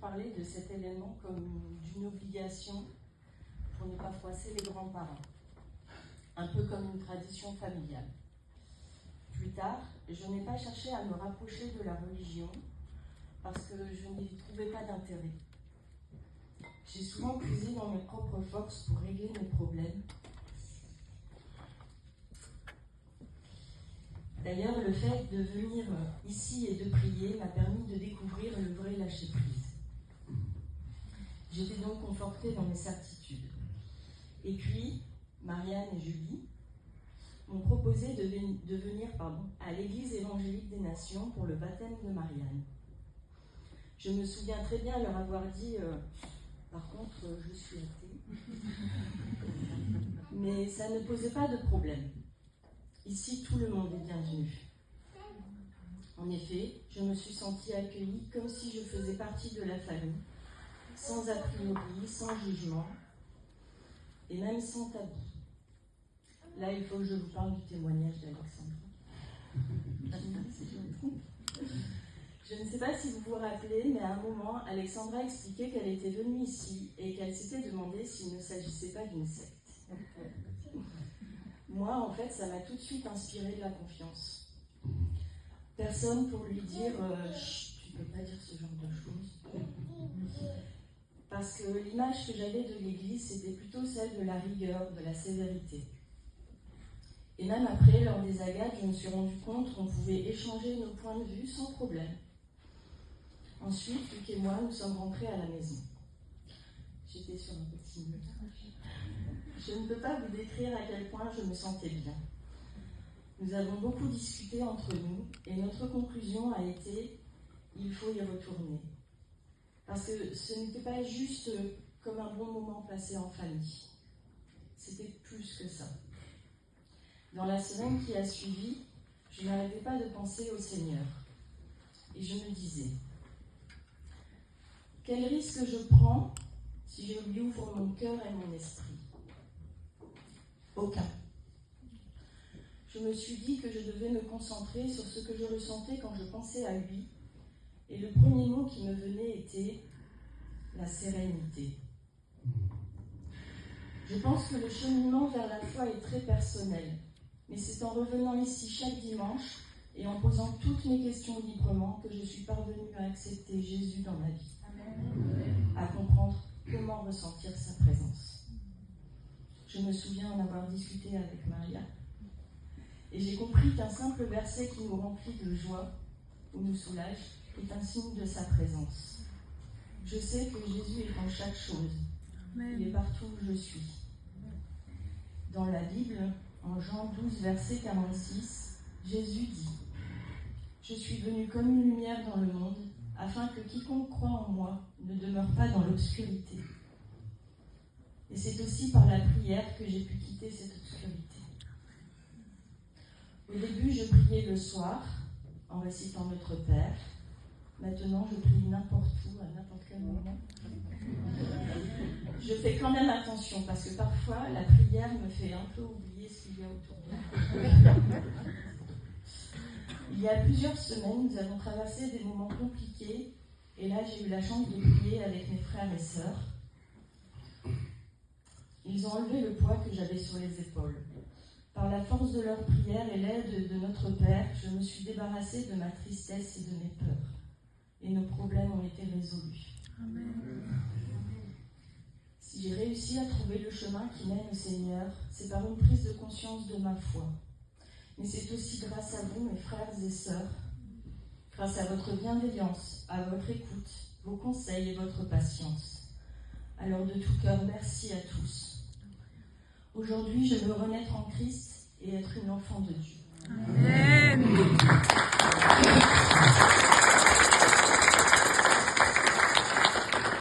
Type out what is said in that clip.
parler de cet événement comme d'une obligation pour ne pas froisser les grands-parents, un peu comme une tradition familiale. Plus tard, je n'ai pas cherché à me rapprocher de la religion parce que je n'y trouvais pas d'intérêt. J'ai souvent puisé dans mes propres forces pour régler mes problèmes. D'ailleurs, le fait de venir ici et de prier m'a permis de découvrir le vrai lâcher-prise. J'étais donc confortée dans mes certitudes. Et puis, Marianne et Julie m'ont proposé de venir à l'Église évangélique des Nations pour le baptême de Marianne. Je me souviens très bien leur avoir dit par contre, je suis athée. Mais ça ne posait pas de problème. Ici, tout le monde est bienvenu. En effet, je me suis sentie accueillie comme si je faisais partie de la famille, sans a priori, sans jugement, et même sans tabou. Là, il faut que je vous parle du témoignage d'Alexandra. Je ne sais pas si vous vous rappelez, mais à un moment, Alexandra expliquait qu'elle était venue ici et qu'elle s'était demandé s'il ne s'agissait pas d'une secte. Moi, en fait, ça m'a tout de suite inspiré de la confiance. Personne pour lui dire tu ne peux pas dire ce genre de choses. Parce que l'image que j'avais de l'Église, c'était plutôt celle de la rigueur, de la sévérité. Et même après, lors des agates, je me suis rendu compte qu'on pouvait échanger nos points de vue sans problème. Ensuite, Luc et moi, nous sommes rentrés à la maison. J'étais sur un petit mur. Je ne peux pas vous décrire à quel point je me sentais bien. Nous avons beaucoup discuté entre nous et notre conclusion a été « il faut y retourner ». Parce que ce n'était pas juste comme un bon moment passé en famille. C'était plus que ça. Dans la semaine qui a suivi, je n'arrêtais pas de penser au Seigneur. Et je me disais, quel risque je prends si je lui ouvre mon cœur et mon esprit ? Aucun. Je me suis dit que je devais me concentrer sur ce que je ressentais quand je pensais à lui. Et le premier mot qui me venait était la sérénité. Je pense que le cheminement vers la foi est très personnel. Mais c'est en revenant ici chaque dimanche et en posant toutes mes questions librement que je suis parvenue à accepter Jésus dans ma vie. Amen. À comprendre comment ressentir sa présence. Je me souviens en avoir discuté avec Maria. Et j'ai compris qu'un simple verset qui nous remplit de joie ou nous soulage est un signe de sa présence. Je sais que Jésus est en chaque chose. Amen. Il est partout où je suis. Dans la Bible, en Jean 12, verset 46, Jésus dit « Je suis venu comme une lumière dans le monde, afin que quiconque croit en moi ne demeure pas dans l'obscurité. » Et c'est aussi par la prière que j'ai pu quitter cette obscurité. Au début, je priais le soir, en récitant Notre Père. Maintenant, je prie n'importe où, à n'importe quel moment. Je fais quand même attention, parce que parfois, la prière me fait un peu oublier ce qu'il y a autour de moi. Il y a plusieurs semaines, nous avons traversé des moments compliqués, et là, j'ai eu la chance de prier avec mes frères et sœurs. Ils ont enlevé le poids que j'avais sur les épaules. Par la force de leur prière et l'aide de notre Père, je me suis débarrassée de ma tristesse et de mes peurs. Et nos problèmes ont été résolus. Amen. Si j'ai réussi à trouver le chemin qui mène au Seigneur, c'est par une prise de conscience de ma foi. Mais c'est aussi grâce à vous, mes frères et sœurs, grâce à votre bienveillance, à votre écoute, vos conseils et votre patience. Alors de tout cœur, merci à tous. Aujourd'hui, je veux renaître en Christ et être une enfant de Dieu. Amen.